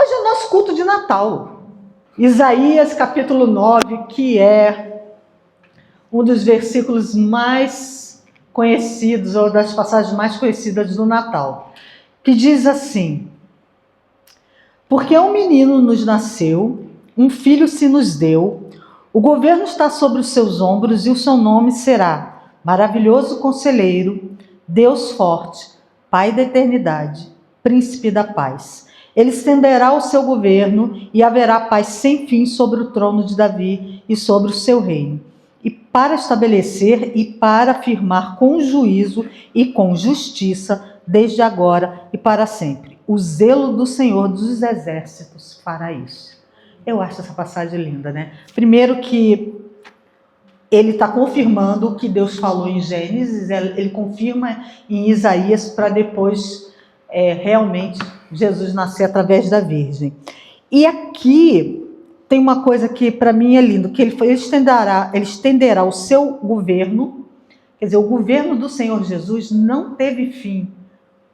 Hoje é o nosso culto de Natal. Isaías capítulo 9, que é um dos versículos mais conhecidos, ou das passagens mais conhecidas do Natal, que diz assim: porque um menino nos nasceu, um filho se nos deu, o governo está sobre os seus ombros e o seu nome será Maravilhoso Conselheiro, Deus Forte, Pai da Eternidade, Príncipe da Paz. Ele estenderá o seu governo e haverá paz sem fim sobre o trono de Davi e sobre o seu reino. E para estabelecer e para afirmar com juízo e com justiça, desde agora e para sempre. O zelo do Senhor dos Exércitos fará isso. Eu acho essa passagem linda, né? Primeiro que ele está confirmando o que Deus falou em Gênesis, ele confirma em Isaías para depois realmente Jesus nascer através da Virgem. E aqui tem uma coisa que para mim é lindo, que ele estenderá o seu governo, quer dizer, o governo do Senhor Jesus não teve fim,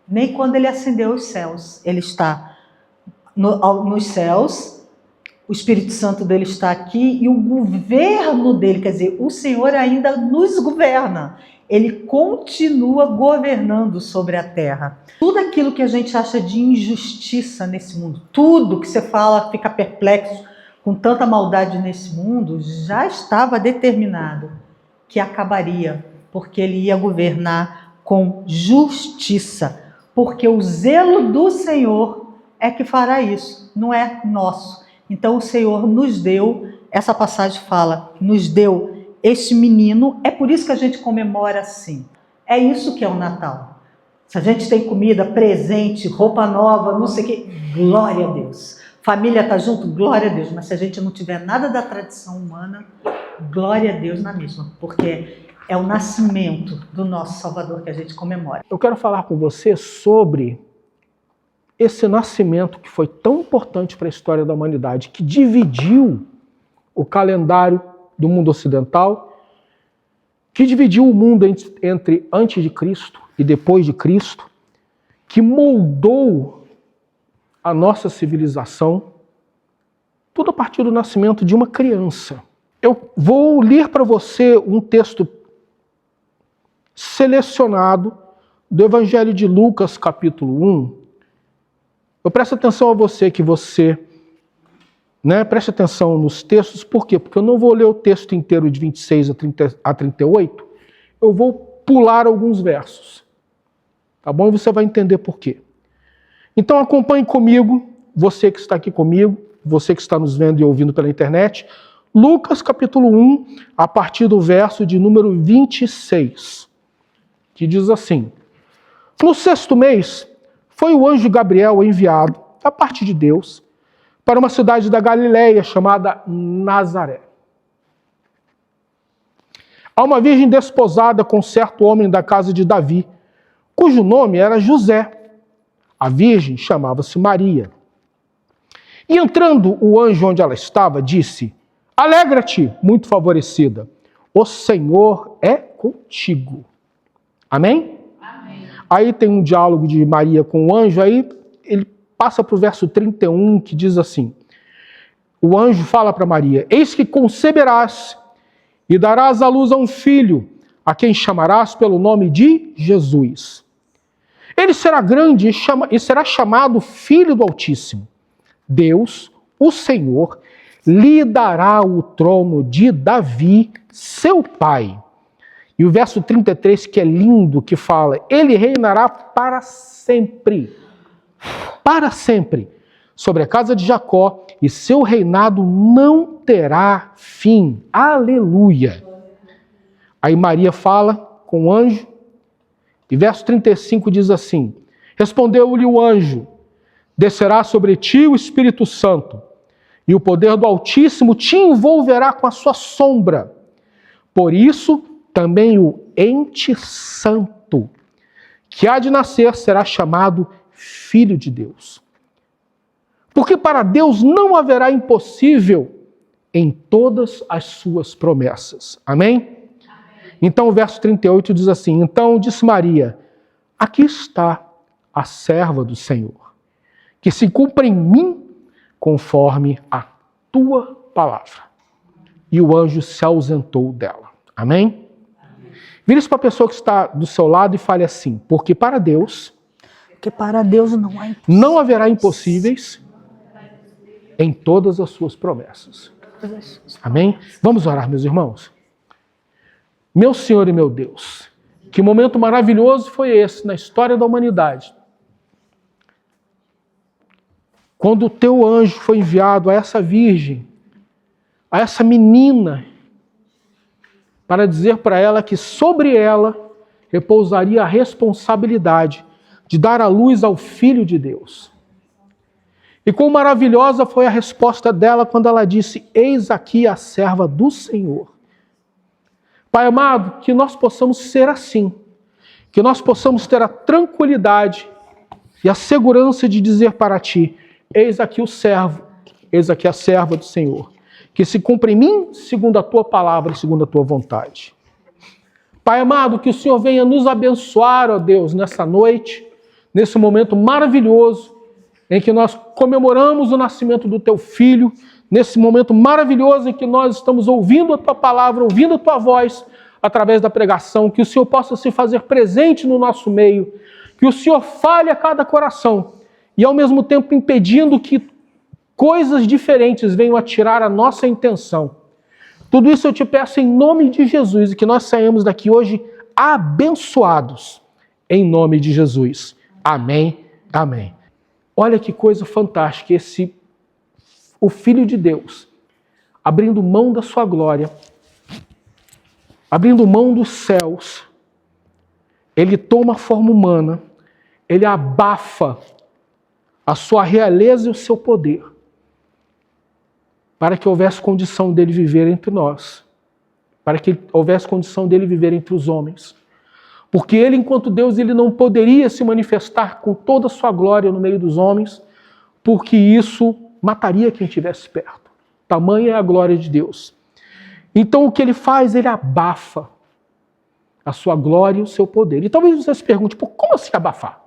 nem quando ele ascendeu aos céus. Ele está nos céus, o Espírito Santo dele está aqui e o governo dele, quer dizer, o Senhor ainda nos governa. Ele continua governando sobre a terra. Tudo aquilo que a gente acha de injustiça nesse mundo, tudo que você fala, fica perplexo com tanta maldade nesse mundo, já estava determinado que acabaria, porque ele ia governar com justiça. Porque o zelo do Senhor é que fará isso, não é nosso. Então o Senhor nos deu, essa passagem fala, nos deu este menino, é por isso que a gente comemora assim. É isso que é o Natal. Se a gente tem comida, presente, roupa nova, não sei o quê, glória a Deus. Família está junto, glória a Deus. Mas se a gente não tiver nada da tradição humana, glória a Deus na mesma, porque é o nascimento do nosso Salvador que a gente comemora. Eu quero falar com você sobre esse nascimento que foi tão importante para a história da humanidade, que dividiu o calendário do mundo ocidental, que dividiu o mundo entre antes de Cristo e depois de Cristo, que moldou a nossa civilização, tudo a partir do nascimento de uma criança. Eu vou ler para você um texto selecionado do Evangelho de Lucas, capítulo 1. Eu presto atenção a você, preste atenção nos textos. Por quê? Porque eu não vou ler o texto inteiro de 26 a 38, eu vou pular alguns versos. Tá bom? E você vai entender por quê. Então acompanhe comigo, você que está aqui comigo, você que está nos vendo e ouvindo pela internet, Lucas capítulo 1, a partir do verso de número 26, que diz assim: no 6º mês, foi o anjo Gabriel enviado, da parte de Deus, para uma cidade da Galileia chamada Nazaré, a uma virgem desposada com certo homem da casa de Davi, cujo nome era José. A virgem chamava-se Maria. E entrando o anjo onde ela estava, disse: alegra-te, muito favorecida, o Senhor é contigo. Amém? Aí tem um diálogo de Maria com o anjo, aí ele passa para o verso 31, que diz assim: o anjo fala para Maria: eis que conceberás e darás à luz a um filho, a quem chamarás pelo nome de Jesus. Ele será grande e será chamado Filho do Altíssimo. Deus, o Senhor, lhe dará o trono de Davi, seu pai. E o verso 33, que é lindo, que fala: ele reinará para sempre, sobre a casa de Jacó, e seu reinado não terá fim. Aleluia! Aí Maria fala com o anjo, e verso 35 diz assim: respondeu-lhe o anjo: descerá sobre ti o Espírito Santo, e o poder do Altíssimo te envolverá com a sua sombra. Por isso, também o ente santo, que há de nascer, será chamado Filho de Deus. Porque para Deus não haverá impossível em todas as suas promessas. Amém? Então o verso 38 diz assim: então disse Maria: aqui está a serva do Senhor, que se cumpra em mim conforme a tua palavra. E o anjo se ausentou dela. Amém? Vire-se para a pessoa que está do seu lado e fale assim: porque para Deus não haverá impossíveis em todas as suas promessas. Amém? Vamos orar, meus irmãos. Meu Senhor e meu Deus, que momento maravilhoso foi esse na história da humanidade, quando o teu anjo foi enviado a essa virgem, a essa menina, para dizer para ela que sobre ela repousaria a responsabilidade de dar à luz ao Filho de Deus. E quão maravilhosa foi a resposta dela quando ela disse: eis aqui a serva do Senhor. Pai amado, que nós possamos ser assim, que nós possamos ter a tranquilidade e a segurança de dizer para ti: eis aqui o servo, eis aqui a serva do Senhor, que se cumpra em mim segundo a tua palavra e segundo a tua vontade. Pai amado, que o Senhor venha nos abençoar, ó Deus, nessa noite, nesse momento maravilhoso, em que nós comemoramos o nascimento do teu filho, nesse momento maravilhoso em que nós estamos ouvindo a tua palavra, ouvindo a tua voz através da pregação, que o Senhor possa se fazer presente no nosso meio, que o Senhor fale a cada coração e ao mesmo tempo impedindo que coisas diferentes venham a tirar a nossa intenção. Tudo isso eu te peço em nome de Jesus e que nós saímos daqui hoje abençoados em nome de Jesus. Amém, amém. Olha que coisa fantástica, o Filho de Deus, abrindo mão da sua glória, abrindo mão dos céus, ele toma a forma humana, ele abafa a sua realeza e o seu poder, para que houvesse condição dele viver entre nós, para que houvesse condição dele viver entre os homens. Porque ele, enquanto Deus, ele não poderia se manifestar com toda a sua glória no meio dos homens, porque isso mataria quem estivesse perto. Tamanha é a glória de Deus. Então o que ele faz? Ele abafa a sua glória e o seu poder. E talvez você se pergunte: por como assim abafar?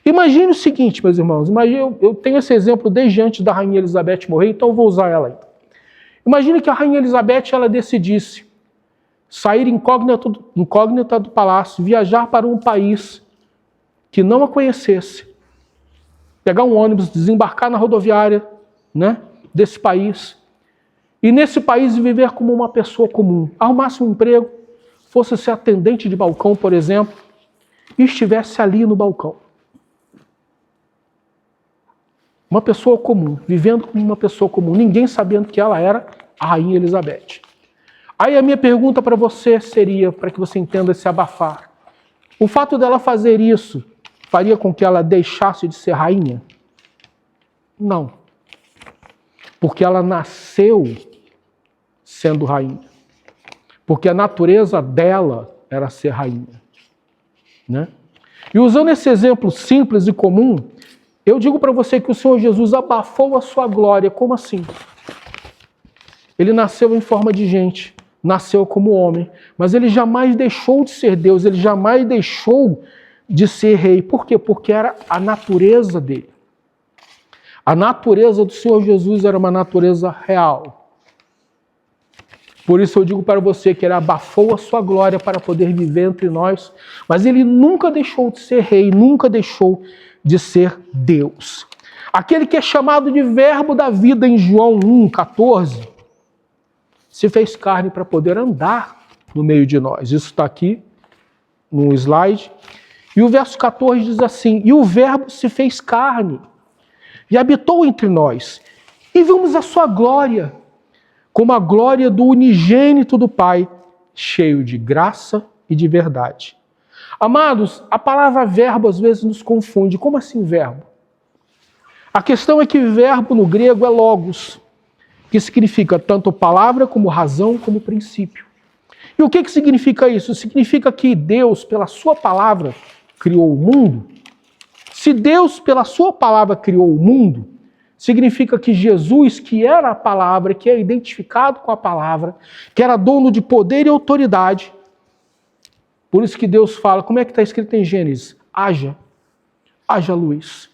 Imagine o seguinte, meus irmãos, eu tenho esse exemplo desde antes da Rainha Elizabeth morrer, então eu vou usar ela ainda. Imagine que a Rainha Elizabeth ela decidisse sair incógnita do palácio, viajar para um país que não a conhecesse, pegar um ônibus, desembarcar na rodoviária, né, desse país, e nesse país viver como uma pessoa comum, arrumasse um emprego, fosse ser atendente de balcão, por exemplo, e estivesse ali no balcão. Uma pessoa comum, vivendo como uma pessoa comum, ninguém sabendo que ela era a Rainha Elizabeth. Aí a minha pergunta para você seria, para que você entenda esse abafar: o fato dela fazer isso faria com que ela deixasse de ser rainha? Não. Porque ela nasceu sendo rainha. Porque a natureza dela era ser rainha. Né? E usando esse exemplo simples e comum, eu digo para você que o Senhor Jesus abafou a sua glória. Como assim? Ele nasceu em forma de gente, nasceu como homem, mas ele jamais deixou de ser Deus, ele jamais deixou de ser rei. Por quê? Porque era a natureza dele. A natureza do Senhor Jesus era uma natureza real. Por isso eu digo para você que ele abafou a sua glória para poder viver entre nós, mas ele nunca deixou de ser rei, nunca deixou de ser Deus. Aquele que é chamado de verbo da vida em João 1,14, se fez carne para poder andar no meio de nós. Isso está aqui no slide. E o verso 14 diz assim: e o verbo se fez carne e habitou entre nós, e vimos a sua glória, como a glória do unigênito do Pai, cheio de graça e de verdade. Amados, a palavra verbo às vezes nos confunde. Como assim verbo? A questão é que verbo no grego é logos, que significa tanto palavra como razão como princípio. E o que significa isso? Significa que Deus, pela sua palavra, criou o mundo. Se Deus, pela sua palavra, criou o mundo, significa que Jesus, que era a palavra, que é identificado com a palavra, que era dono de poder e autoridade. Por isso que Deus fala, como é que está escrito em Gênesis? Haja luz.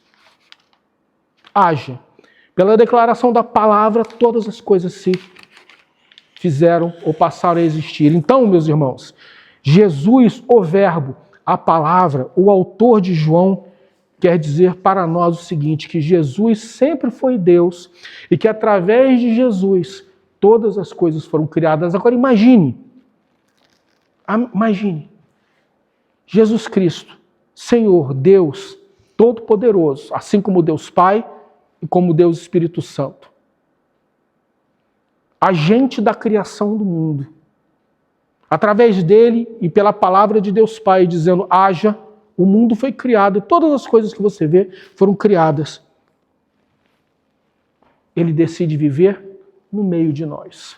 Haja. Pela declaração da palavra, todas as coisas se fizeram ou passaram a existir. Então, meus irmãos, Jesus, o Verbo, a palavra, o autor de João, quer dizer para nós o seguinte, que Jesus sempre foi Deus e que através de Jesus todas as coisas foram criadas. Agora imagine, Jesus Cristo, Senhor, Deus, Todo-Poderoso, assim como Deus Pai e como Deus Espírito Santo. Agente da criação do mundo. Através dele e pela palavra de Deus Pai, dizendo, haja, o mundo foi criado e todas as coisas que você vê foram criadas. Ele decide viver no meio de nós.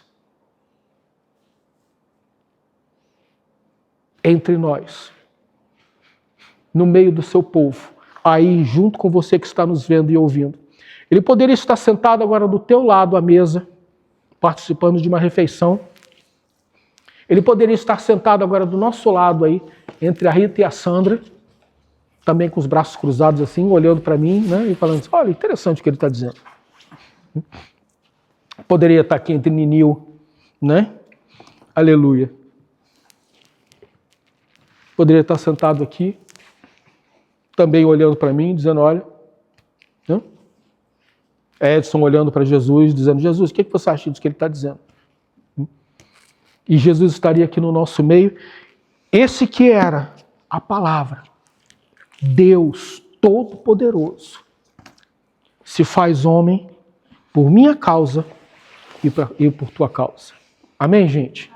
Entre nós. No meio do seu povo. Aí, junto com você que está nos vendo e ouvindo. Ele poderia estar sentado agora do teu lado à mesa, participando de uma refeição. Ele poderia estar sentado agora do nosso lado aí, entre a Rita e a Sandra, também com os braços cruzados assim, olhando para mim, né, e falando assim, olha, interessante o que ele está dizendo. Poderia estar aqui entre Ninil, né? Aleluia. Poderia estar sentado aqui, também olhando para mim, dizendo, olha, né? Edson olhando para Jesus, dizendo, Jesus, o que você acha disso que ele está dizendo? E Jesus estaria aqui no nosso meio. Esse que era a palavra, Deus Todo-Poderoso, se faz homem por minha causa e por tua causa. Amém, gente?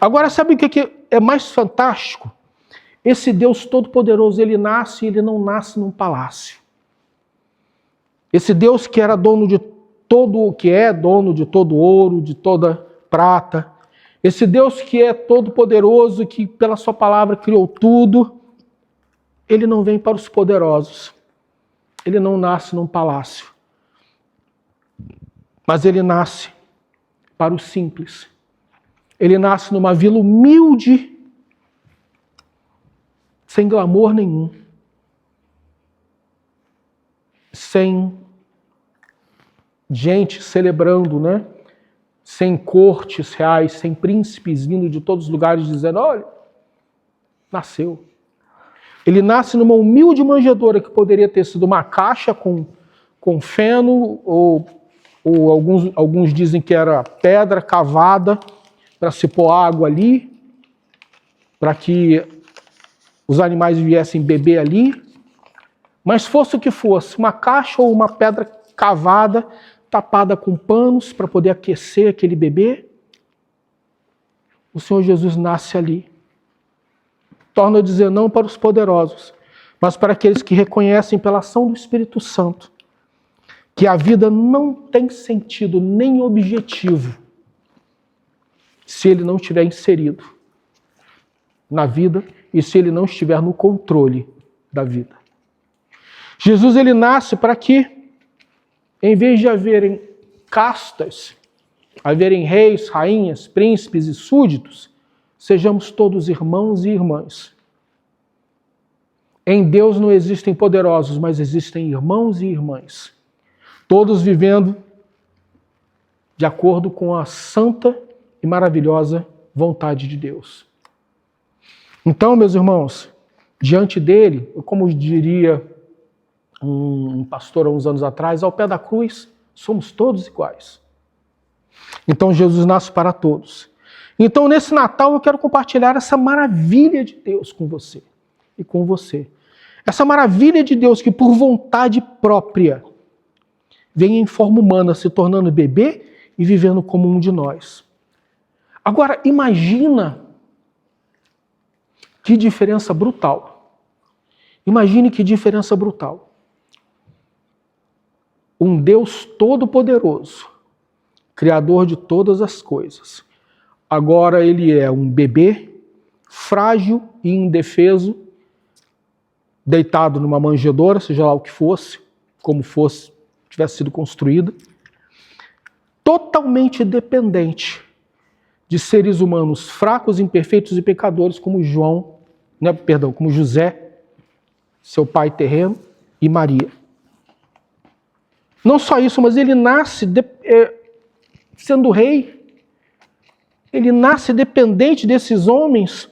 Agora, sabe o que é mais fantástico? Esse Deus Todo-Poderoso, ele nasce e ele não nasce num palácio. Esse Deus que era dono de todo o que é, dono de todo ouro, de toda prata. Esse Deus que é todo-poderoso, que pela sua palavra criou tudo, ele não vem para os poderosos. Ele não nasce num palácio. Mas ele nasce para os simples. Ele nasce numa vila humilde, sem glamour nenhum. Sem gente celebrando, né? Sem cortes reais, sem príncipes vindo de todos os lugares dizendo, olha, nasceu. Ele nasce numa humilde manjedoura que poderia ter sido uma caixa com feno, ou alguns dizem que era pedra cavada para se pôr água ali, para que os animais viessem beber ali. Mas fosse o que fosse, uma caixa ou uma pedra cavada, tapada com panos para poder aquecer aquele bebê, o Senhor Jesus nasce ali. Torna a dizer não para os poderosos, mas para aqueles que reconhecem pela ação do Espírito Santo que a vida não tem sentido nem objetivo se ele não estiver inserido na vida e se ele não estiver no controle da vida. Jesus, ele nasce para que, em vez de haverem castas, haverem reis, rainhas, príncipes e súditos, sejamos todos irmãos e irmãs. Em Deus não existem poderosos, mas existem irmãos e irmãs. Todos vivendo de acordo com a santa e maravilhosa vontade de Deus. Então, meus irmãos, diante dele, como diria um pastor há uns anos atrás, ao pé da cruz, somos todos iguais. Então Jesus nasce para todos. Então nesse Natal eu quero compartilhar essa maravilha de Deus com você e com você. Essa maravilha de Deus que por vontade própria vem em forma humana, se tornando bebê e vivendo como um de nós. Agora imagina que diferença brutal. Imagine que diferença brutal. Um Deus todo-poderoso, criador de todas as coisas. Agora ele é um bebê, frágil e indefeso, deitado numa manjedoura, seja lá o que fosse, como fosse, tivesse sido construída, totalmente dependente de seres humanos fracos, imperfeitos e pecadores como como José, seu pai terreno, e Maria. Não só isso, mas ele nasce sendo rei. Ele nasce dependente desses homens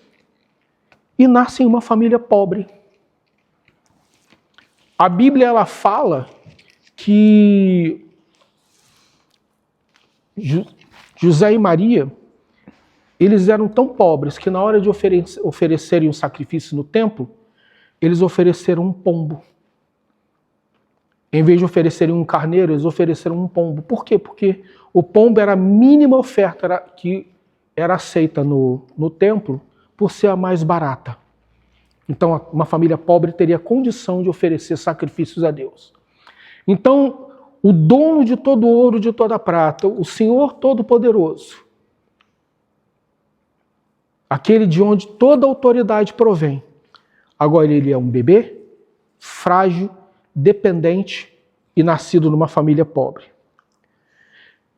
e nasce em uma família pobre. A Bíblia ela fala que José e Maria, eles eram tão pobres que na hora de oferecerem um sacrifício no templo, eles ofereceram um pombo. Em vez de oferecerem um carneiro, eles ofereceram um pombo. Por quê? Porque o pombo era a mínima oferta que era aceita no templo por ser a mais barata. Então, uma família pobre teria condição de oferecer sacrifícios a Deus. Então, o dono de todo ouro, de toda prata, o Senhor Todo-Poderoso, aquele de onde toda autoridade provém, agora ele é um bebê, frágil, dependente e nascido numa família pobre.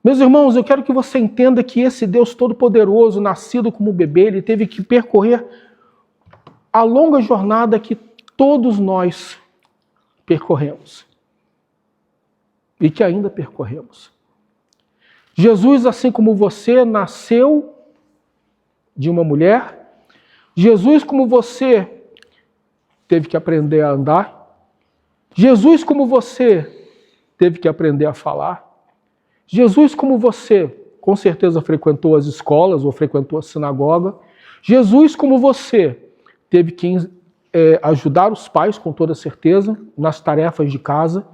Meus irmãos, eu quero que você entenda que esse Deus Todo-Poderoso, nascido como bebê, ele teve que percorrer a longa jornada que todos nós percorremos e que ainda percorremos. Jesus, assim como você, nasceu de uma mulher. Jesus, como você, teve que aprender a andar. Jesus, como você, teve que aprender a falar. Jesus, como você, com certeza frequentou as escolas ou frequentou a sinagoga. Jesus, como você, teve que ajudar os pais, com toda certeza, nas tarefas de casa.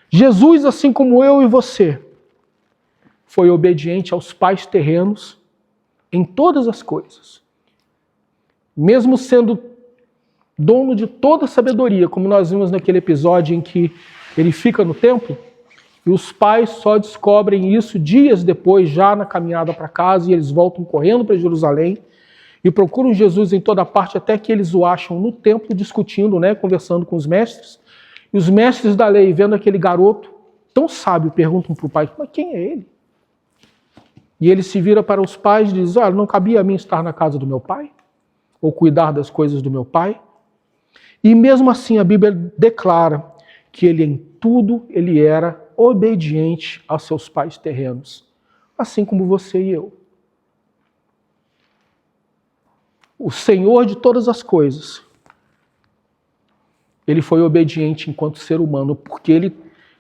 Jesus, assim como eu e você, foi obediente aos pais terrenos em todas as coisas. Mesmo sendo dono de toda a sabedoria, como nós vimos naquele episódio em que ele fica no templo, e os pais só descobrem isso dias depois, já na caminhada para casa, e eles voltam correndo para Jerusalém e procuram Jesus em toda parte, até que eles o acham no templo discutindo, conversando com os mestres. E os mestres da lei, vendo aquele garoto tão sábio, perguntam para o pai: mas quem é ele? E ele se vira para os pais e diz: olha, não cabia a mim estar na casa do meu pai? Ou cuidar das coisas do meu pai? E mesmo assim a Bíblia declara que ele em tudo ele era obediente aos seus pais terrenos, assim como você e eu. O Senhor de todas as coisas, ele foi obediente enquanto ser humano, porque ele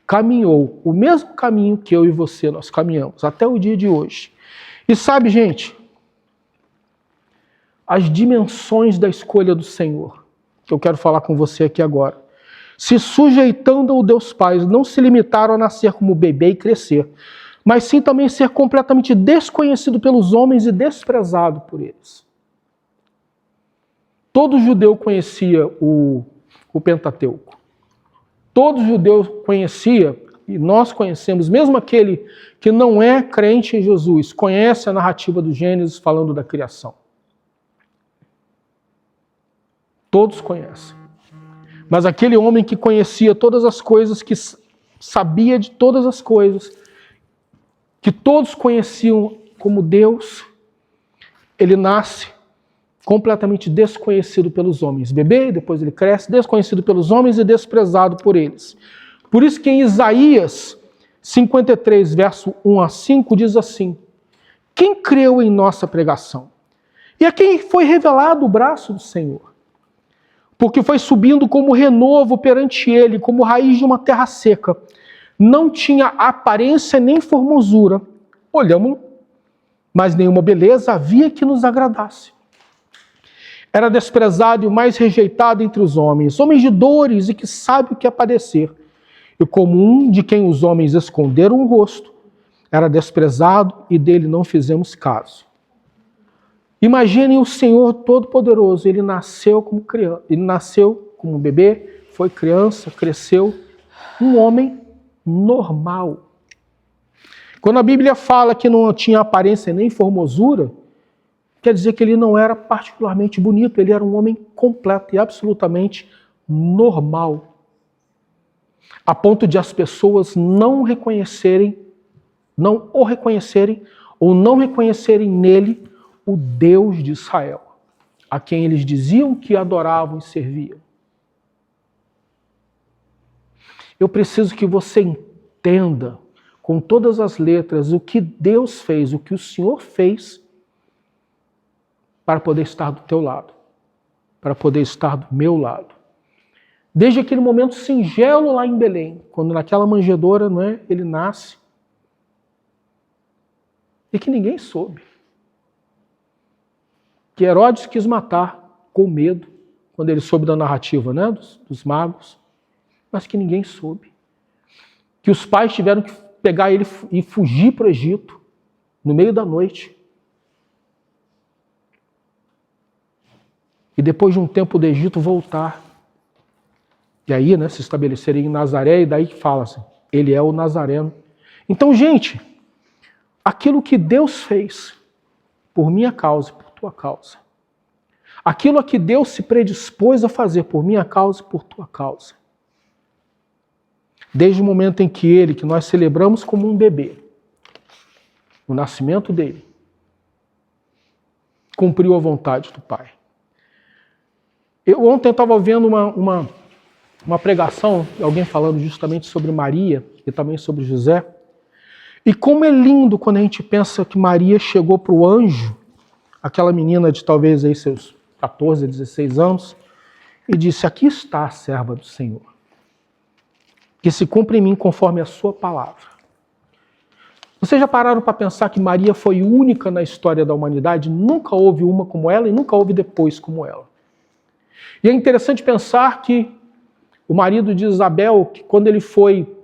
caminhou o mesmo caminho que eu e você nós caminhamos, até o dia de hoje. E sabe, gente, as dimensões da escolha do Senhor, que eu quero falar com você aqui agora. Se sujeitando ao Deus Pai, não se limitaram a nascer como bebê e crescer, mas sim também ser completamente desconhecido pelos homens e desprezado por eles. Todo judeu conhecia o Pentateuco. Todo judeu conhecia, e nós conhecemos, mesmo aquele que não é crente em Jesus, conhece a narrativa do Gênesis falando da criação. Todos conhecem. Mas aquele homem que conhecia todas as coisas, que sabia de todas as coisas, que todos conheciam como Deus, ele nasce completamente desconhecido pelos homens. Bebê, depois ele cresce, desconhecido pelos homens e desprezado por eles. Por isso que em Isaías 53, verso 1 a 5, diz assim: quem creu em nossa pregação? E a quem foi revelado o braço do Senhor? Porque foi subindo como renovo perante ele, como raiz de uma terra seca. Não tinha aparência nem formosura. Olhamos-lo, mas nenhuma beleza havia que nos agradasse. Era desprezado e o mais rejeitado entre os homens, homens de dores e que sabe o que é padecer. E como um de quem os homens esconderam o rosto, era desprezado e dele não fizemos caso. Imaginem o Senhor Todo-Poderoso, ele nasceu como criança, ele nasceu como bebê, foi criança, cresceu, um homem normal. Quando a Bíblia fala que não tinha aparência nem formosura, quer dizer que ele não era particularmente bonito, ele era um homem completo e absolutamente normal. A ponto de as pessoas não o reconhecerem ou não reconhecerem nele o Deus de Israel, a quem eles diziam que adoravam e serviam. Eu preciso que você entenda com todas as letras o que Deus fez, o que o Senhor fez para poder estar do teu lado, para poder estar do meu lado. Desde aquele momento singelo lá em Belém, quando naquela manjedoura, não é, ele nasce, e que ninguém soube. Que Herodes quis matar com medo, quando ele soube da narrativa, né, dos magos, mas que ninguém soube. Que os pais tiveram que pegar ele e fugir para o Egito, no meio da noite. E depois de um tempo do Egito voltar. E aí, né, se estabelecerem em Nazaré, e daí que fala assim, ele é o Nazareno. Então, gente, aquilo que Deus fez por minha causa e por tua causa, aquilo a que Deus se predispôs a fazer por minha causa e por tua causa, desde o momento em que nós celebramos como um bebê, o nascimento dele, cumpriu a vontade do Pai. Eu ontem estava vendo uma pregação, alguém falando justamente sobre Maria e também sobre José, e como é lindo quando a gente pensa que Maria chegou para o anjo, aquela menina de talvez aí seus 14, 16 anos, e disse, aqui está a serva do Senhor, que se cumpre em mim conforme a sua palavra. Vocês já pararam para pensar que Maria foi única na história da humanidade? Nunca houve uma como ela e nunca houve depois como ela. E é interessante pensar que o marido de Isabel, que quando ele foi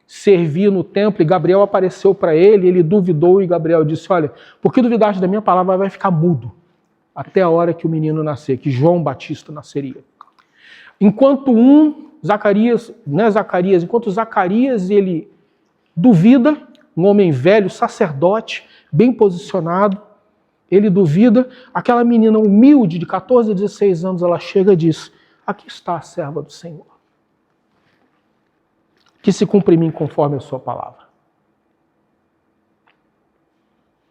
servir no templo e Gabriel apareceu para ele, ele duvidou e Gabriel disse, olha, por que duvidaste da minha palavra? Vai ficar mudo até a hora que o menino nascer, que João Batista nasceria. Enquanto enquanto Zacarias ele duvida, um homem velho, sacerdote, bem posicionado, ele duvida, aquela menina humilde de 14 a 16 anos, ela chega e diz, aqui está a serva do Senhor, que se cumpre em mim conforme a sua palavra.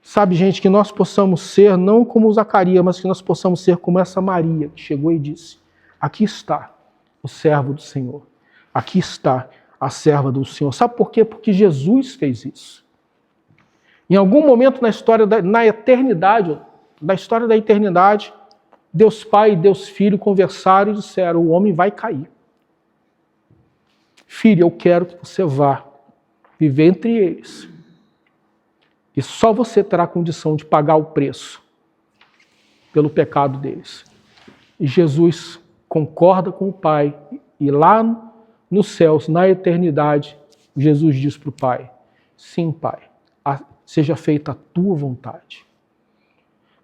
Sabe, gente, que nós possamos ser, não como Zacarias, mas que nós possamos ser como essa Maria, que chegou e disse, aqui está o servo do Senhor, aqui está a serva do Senhor. Sabe por quê? Porque Jesus fez isso. Em algum momento na história da eternidade, Deus Pai e Deus Filho conversaram e disseram, o homem vai cair. Filho, eu quero que você vá viver entre eles. E só você terá condição de pagar o preço pelo pecado deles. E Jesus concorda com o Pai. E lá nos céus, na eternidade, Jesus diz para o Pai, sim, Pai, seja feita a tua vontade.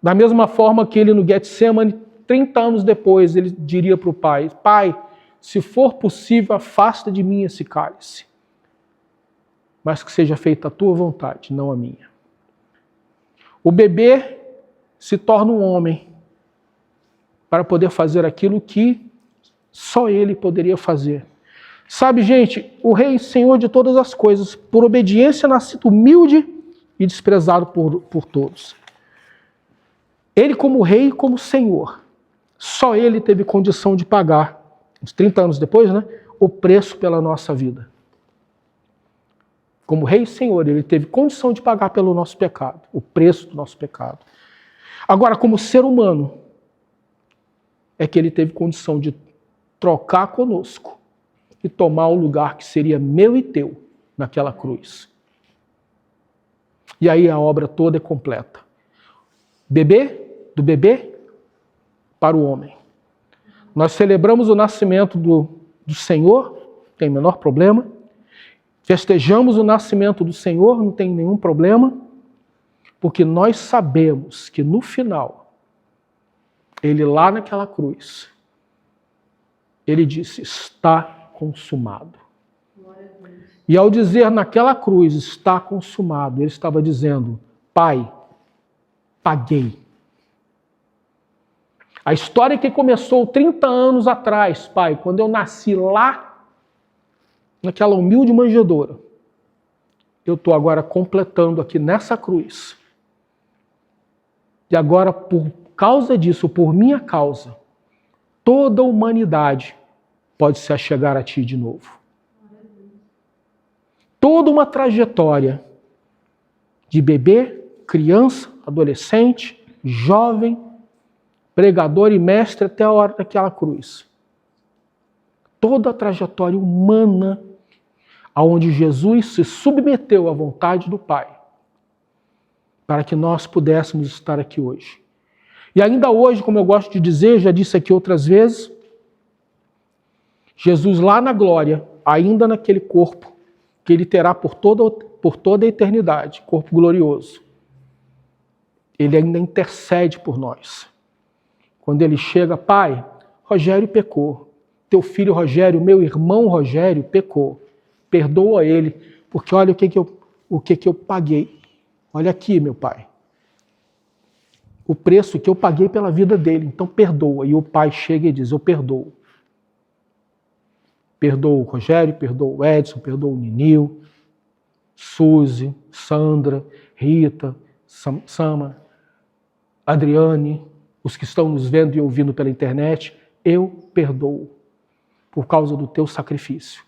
Da mesma forma que ele no Getsemane, 30 anos depois, ele diria para o Pai, Pai, se for possível, afasta de mim esse cálice, mas que seja feita a tua vontade, não a minha. O bebê se torna um homem para poder fazer aquilo que só ele poderia fazer. Sabe, gente, o Rei Senhor de todas as coisas, por obediência nascido humilde e desprezado por todos. Ele como Rei e como Senhor, só ele teve condição de pagar, uns 30 anos depois, né, o preço pela nossa vida. Como Rei e Senhor, ele teve condição de pagar pelo nosso pecado, o preço do nosso pecado. Agora, como ser humano, é que ele teve condição de trocar conosco e tomar o lugar que seria meu e teu naquela cruz. E aí a obra toda é completa. Do bebê para o homem. Nós celebramos o nascimento do Senhor, não tem o menor problema. Festejamos o nascimento do Senhor, não tem nenhum problema, porque nós sabemos que no final, ele lá naquela cruz, ele disse, está consumado. E ao dizer naquela cruz, está consumado, ele estava dizendo, Pai, paguei. A história que começou 30 anos atrás, Pai, quando eu nasci lá, naquela humilde manjedoura, eu estou agora completando aqui nessa cruz. E agora, por causa disso, por minha causa, toda a humanidade pode se achegar a Ti de novo. toda uma trajetória de bebê, criança, adolescente, jovem, pregador e mestre até a hora daquela cruz. Toda a trajetória humana aonde Jesus se submeteu à vontade do Pai para que nós pudéssemos estar aqui hoje. E ainda hoje, como eu gosto de dizer, já disse aqui outras vezes, Jesus lá na glória, ainda naquele corpo que ele terá por toda a eternidade, corpo glorioso, ele ainda intercede por nós. Quando ele chega, Pai, Rogério pecou, teu filho Rogério, meu irmão Rogério pecou, perdoa ele, porque olha o que eu paguei. Olha aqui, meu Pai, o preço que eu paguei pela vida dele, então perdoa. E o Pai chega e diz, eu perdoo. Perdoo o Rogério, perdoo o Edson, perdoo o Ninil, Suzy, Sandra, Rita, Sama, Adriane, os que estão nos vendo e ouvindo pela internet, eu perdoo por causa do teu sacrifício.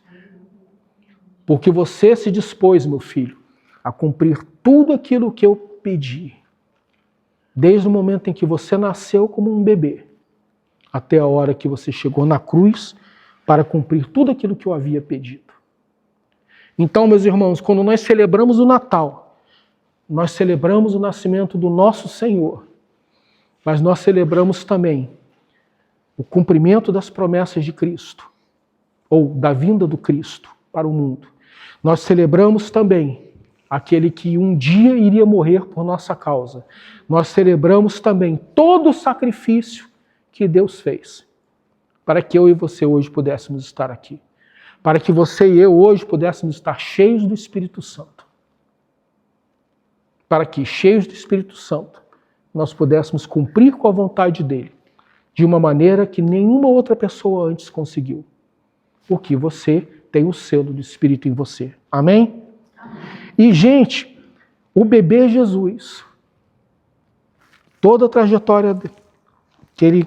Porque você se dispôs, meu filho, a cumprir tudo aquilo que eu pedi. Desde o momento em que você nasceu como um bebê, até a hora que você chegou na cruz para cumprir tudo aquilo que eu havia pedido. Então, meus irmãos, quando nós celebramos o Natal, nós celebramos o nascimento do nosso Senhor, mas nós celebramos também o cumprimento das promessas de Cristo, ou da vinda do Cristo para o mundo. Nós celebramos também aquele que um dia iria morrer por nossa causa. Nós celebramos também todo o sacrifício que Deus fez para que eu e você hoje pudéssemos estar aqui. Para que você e eu hoje pudéssemos estar cheios do Espírito Santo. Para que, cheios do Espírito Santo, nós pudéssemos cumprir com a vontade dele de uma maneira que nenhuma outra pessoa antes conseguiu. Porque você tem o selo do Espírito em você. Amém? Amém. E, gente, o bebê Jesus, toda a trajetória que ele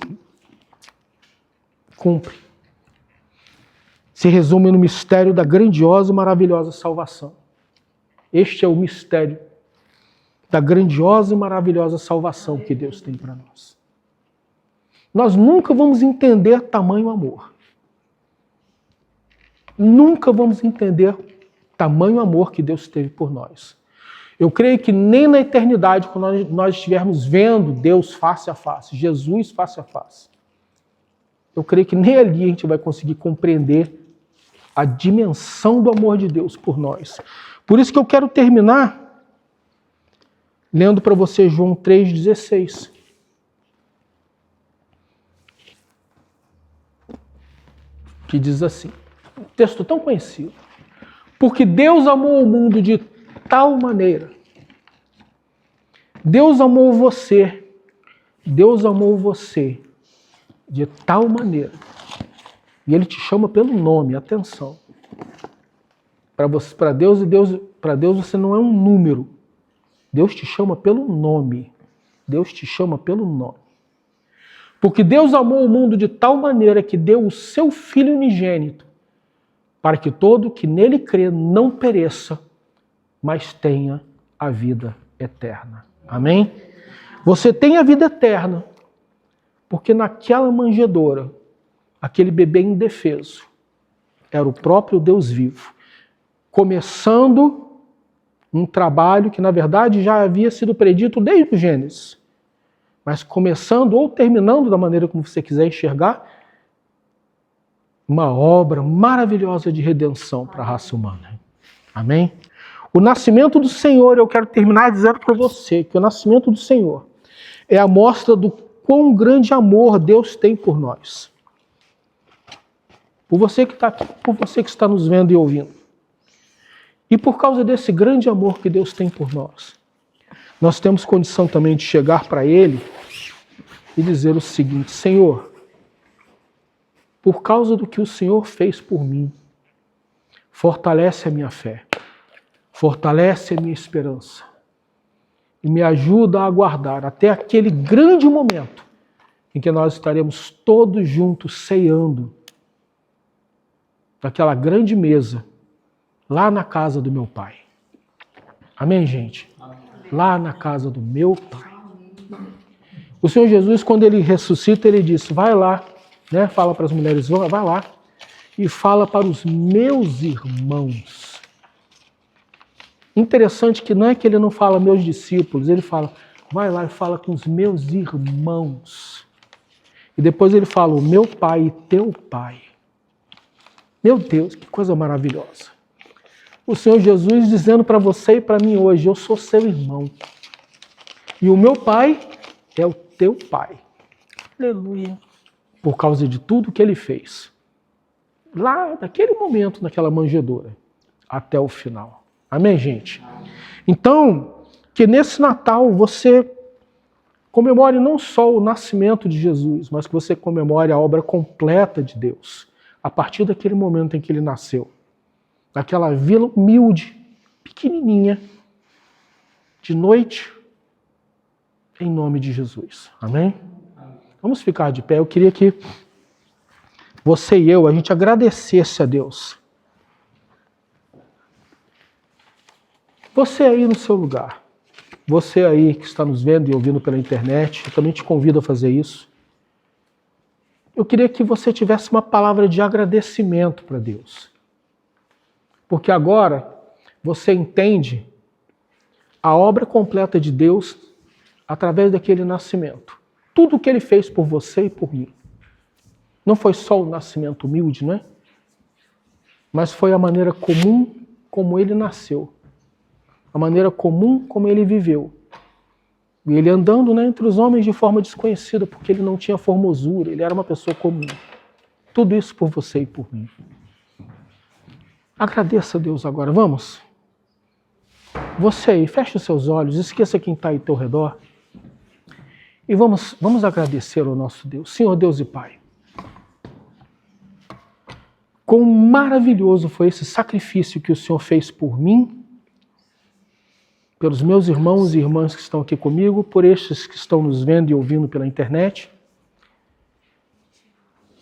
cumpre, se resume no mistério da grandiosa e maravilhosa salvação. Este é o mistério da grandiosa e maravilhosa salvação que Deus tem para nós. Nós nunca vamos entender tamanho amor. Nunca vamos entender tamanho amor que Deus teve por nós. Eu creio que nem na eternidade, quando nós estivermos vendo Deus face a face, Jesus face a face, eu creio que nem ali a gente vai conseguir compreender a dimensão do amor de Deus por nós. Por isso que eu quero terminar lendo para você João 3,16. Que diz assim, um texto tão conhecido. Porque Deus amou o mundo de tal maneira. Deus amou você de tal maneira. E Ele te chama pelo nome, atenção. Para Deus você não é um número. Deus te chama pelo nome. Deus te chama pelo nome. Porque Deus amou o mundo de tal maneira que deu o seu Filho unigênito, para que todo que nele crê não pereça, mas tenha a vida eterna. Amém? Você tem a vida eterna, porque naquela manjedoura, aquele bebê indefeso, era o próprio Deus vivo, começando um trabalho que, na verdade, já havia sido predito desde o Gênesis, mas começando ou terminando, da maneira como você quiser enxergar, uma obra maravilhosa de redenção para a raça humana. Amém? O nascimento do Senhor, eu quero terminar dizendo para você que o nascimento do Senhor é a mostra do quão grande amor Deus tem por nós. Por você que está aqui, por você que está nos vendo e ouvindo. E por causa desse grande amor que Deus tem por nós, nós temos condição também de chegar para Ele e dizer o seguinte: Senhor, por causa do que o Senhor fez por mim, fortalece a minha fé, fortalece a minha esperança e me ajuda a aguardar até aquele grande momento em que nós estaremos todos juntos ceando daquela grande mesa lá na casa do meu Pai. Amém, gente? Lá na casa do meu Pai. O Senhor Jesus, quando Ele ressuscita, Ele disse, vai lá, né? Fala para as mulheres, vai lá e fala para os meus irmãos. Interessante que não é que Ele não fala meus discípulos, Ele fala, vai lá e fala com os meus irmãos. E depois Ele fala, o meu Pai e teu Pai. Meu Deus, que coisa maravilhosa. O Senhor Jesus dizendo para você e para mim hoje, eu sou seu irmão. E o meu Pai é o teu Pai. Aleluia. Por causa de tudo que Ele fez. Lá, naquele momento, naquela manjedoura, até o final. Amém, gente? Então, que nesse Natal você comemore não só o nascimento de Jesus, mas que você comemore a obra completa de Deus, a partir daquele momento em que Ele nasceu. Naquela vila humilde, pequenininha, de noite, em nome de Jesus. Amém? Vamos ficar de pé. Eu queria que você e eu, a gente agradecesse a Deus. Você aí no seu lugar, você aí que está nos vendo e ouvindo pela internet, eu também te convido a fazer isso. Eu queria que você tivesse uma palavra de agradecimento para Deus. Porque agora você entende a obra completa de Deus através daquele nascimento. Tudo o que Ele fez por você e por mim. Não foi só o nascimento humilde, não é? Mas foi a maneira comum como Ele nasceu. A maneira comum como Ele viveu. E Ele andando, né, entre os homens de forma desconhecida, porque Ele não tinha formosura, Ele era uma pessoa comum. Tudo isso por você e por mim. Agradeça a Deus agora, vamos? Você aí, feche os seus olhos, esqueça quem está aí ao teu redor. E vamos agradecer ao nosso Deus. Senhor Deus e Pai. Quão maravilhoso foi esse sacrifício que o Senhor fez por mim, pelos meus irmãos e irmãs que estão aqui comigo, por estes que estão nos vendo e ouvindo pela internet.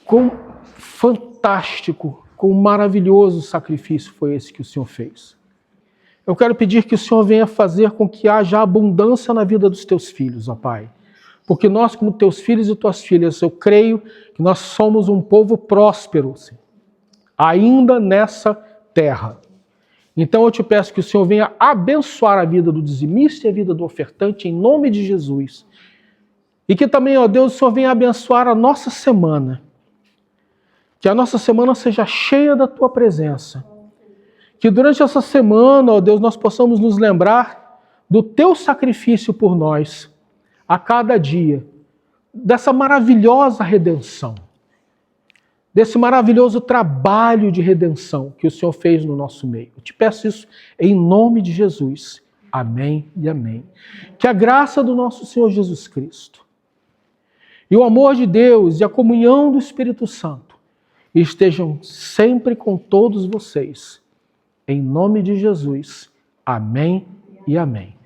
Quão fantástico, quão maravilhoso sacrifício foi esse que o Senhor fez. Eu quero pedir que o Senhor venha fazer com que haja abundância na vida dos teus filhos, ó Pai. Porque nós, como teus filhos e tuas filhas, eu creio que nós somos um povo próspero, Senhor, ainda nessa terra. Então eu te peço que o Senhor venha abençoar a vida do dizimista e a vida do ofertante, em nome de Jesus. E que também, ó Deus, o Senhor venha abençoar a nossa semana. Que a nossa semana seja cheia da Tua presença. Que durante essa semana, ó Deus, nós possamos nos lembrar do Teu sacrifício por nós, a cada dia, dessa maravilhosa redenção, desse maravilhoso trabalho de redenção que o Senhor fez no nosso meio. Eu te peço isso em nome de Jesus. Amém e amém. Que a graça do nosso Senhor Jesus Cristo e o amor de Deus e a comunhão do Espírito Santo estejam sempre com todos vocês. Em nome de Jesus. Amém e amém.